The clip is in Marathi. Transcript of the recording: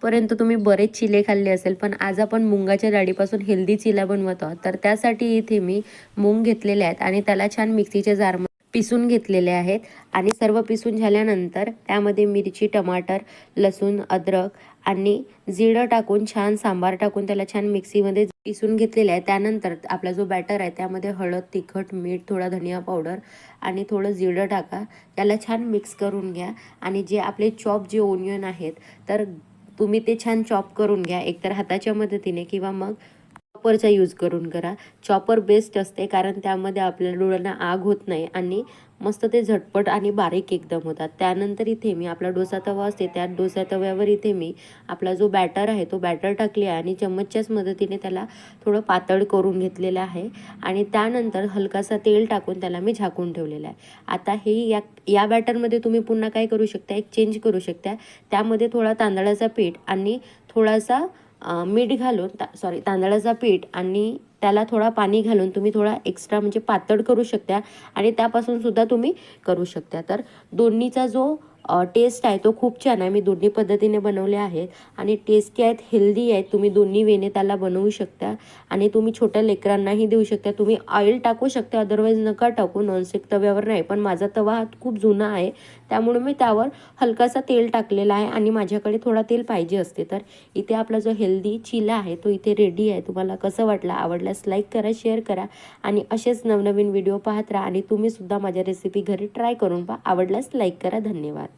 पर्यंत तुम्ही बरेच चिले खाल्ले असेल, पण आज आपण मुंगाच्या डाळीपासून हेल्दी चिला बनवत आहोत. तर त्यासाठी इथे मी मूग घेतलेले आहेत आणि त्याला छान मिक्सीच्या जारमध्ये पिसून घेतलेले आहेत. आणि सर्व पिसून झाल्यानंतर त्यामध्ये मिरची, टमाटर, लसूण, अद्रक आणि जिरं टाकून छान सांबार टाकून त्याला छान मिक्सीमध्ये पिसून घेतलेलं आहे. त्यानंतर आपला जो बॅटर आहे त्यामध्ये हळद, तिखट, मीठ, थोडा धनिया पावडर आणि थोडं जिरं टाका. त्याला छान मिक्स करून घ्या. आणि जे आपले चॉप जे ओनियन आहेत, तर तुम्ही ते छान चॉप करून घ्या, एकतर हाताच्या मदतीने किंवा मग चॉपरचा यूज करून करा. चॉपर बेस्ट असते, कारण त्यामध्ये आपल्या डोळ्यांना आग होत नाही आणि मस्त ते झटपट आणि बारीक एकदम होतात. त्यानंतर इथे मी आपला डोसा तवा असते, त्या डोसा तव्यावर इथे मी आपला जो बॅटर आहे तो बॅटर टाकले आहे आणि चम्मचच्याच मदतीने त्याला थोडं पातळ करून घेतलेलं आहे. आणि त्यानंतर हलकासा तेल टाकून त्याला मी झाकून ठेवलेलं आहे. आता हे या बॅटरमध्ये तुम्ही पुन्हा काय करू शकता, एक चेंज करू शकता. त्यामध्ये थोडा तांदळाचा पीठ आणि थोडासा मीठ घालून तांदळाचा पीठ आणि त्याला थोडा पाणी घालून तुम्ही थोडा एक्स्ट्रा म्हणजे पातळ करू शकता आणि त्यापासून सुद्धा तुम्ही करू शकता. तर दोन्हीचा जो टेस्ट आहे तो खूप छान आहे. मी दोन्ही पद्धतीने बनवले आहेत आणि टेस्टी आहेत, हेल्दी आहेत. तुम्ही दोन्ही वेने त्याला बनवू शकता आणि तुम्ही छोट्या लेकरांनाही देऊ शकता. तुम्ही ऑइल टाकू शकता, अदरवाईज नका टाकू, नॉनस्टिक तव्यावर नाही. पण माझा तवा हा खूप जुना आहे, त्यामुळे मी त्यावर हलकासा तेल टाकलेला आहे आणि माझ्याकडे थोडा तेल पाहिजे असते. तर इथे आपला जो हेल्दी चिला आहे तो इथे रेडी आहे. तुम्हाला कसं वाटलं, आवडल्यास लाईक करा, शेअर करा आणि असेच नवनवीन व्हिडिओ पाहत राहा. आणि तुम्ही सुद्धा माझ्या रेसिपी घरी ट्राय करून पहा. आवडल्यास लाईक करा. धन्यवाद.